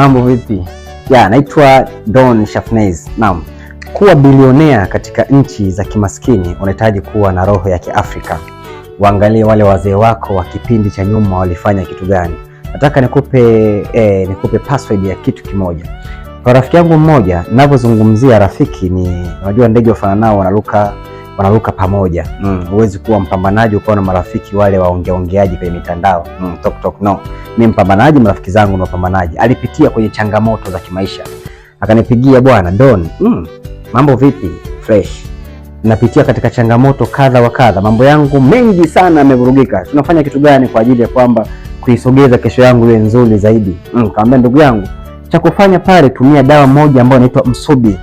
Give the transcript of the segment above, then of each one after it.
Mambo vipi? Naitwa Don Shafnez. Naam. Kuwa bilionea katika nchi za kimaskini unahitaji kuwa na roho ya Kiafrika. Waangalie wale wazee wako wa kipindi cha nyuma walifanya kitu gani. Nataka nikupe password ya kitu kimoja. Kwa rafiki yangu mmoja, ninapozungumzia rafiki ni unajua ndege wafananao wanaruka pamoja. Huwezi kuwa mpambanaji ukawa na marafiki wale waongeaji kwenye mitandao. Talk. No. Mimi mpambanaji, marafiki zangu ni wapambanaji. Alipitia kwenye changamoto za kimaisha. Akanipigia, bwana Don, mambo vipi? Fresh. Napitia katika changamoto kadha wa kadha. Mambo yangu mengi sana yamevurugika. Tunafanya kitu gani kwa ajili ya kwamba kuisogeza kesho yangu iwe nzuri zaidi? Kaambia ndugu yangu, cha kufanya pale, tumia dawa moja ambayo inaitwa msubi.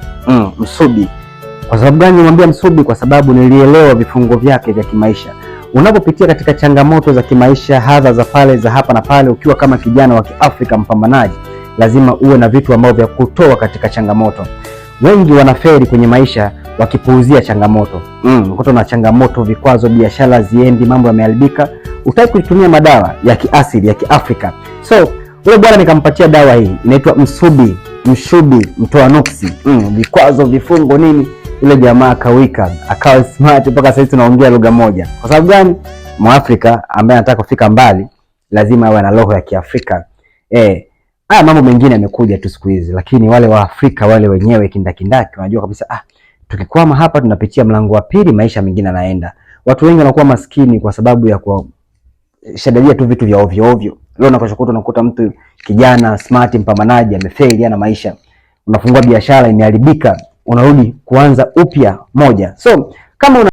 Msubi. Kwa sababu gani nimwambia msubi? Kwa sababu nilielewa vifungo vyake vya kimaisha. Unapopitia katika changamoto za kimaisha, hadha za pale za hapa na pale, ukiwa kama kijana wa Kiafrika mpambanaji, lazima uwe na vitu ambavyo vya kutoa katika changamoto. Wengi wanaferi kwenye maisha wakipuuzia changamoto. Unakuta na changamoto, vikwazo, biashara ziendi, mambo yameharibika, utaki kutumia madawa ya kiasili ya Kiafrika. So yule bwana nikampatia dawa hii, inaitwa msubi, mtoa nuksi, vikwazo, vifungo nini. Yule jamaa akawika, akawa smart, mpaka sasa tunaongea lugha moja. Kwa sababu gani? Mwafrika ambaye anataka kufika mbali lazima awe na roho ya Kiafrika. Haya mambo mengine yamekuja tu siku hizi, lakini wale wa Afrika wale wenyewe kindakindaki wanajua kabisa, tukikwama hapa tunapitia mlango wa pili, maisha mengine yanaenda. Watu wengi wanakuwa maskini kwa sababu ya kushadalia tu vitu vya ovyo ovyo. Leo unakuta mtu kijana smart mpambanaji amefaili na maisha. Unafungua biashara imeharibika, unarudi kuanza upya moja. So kama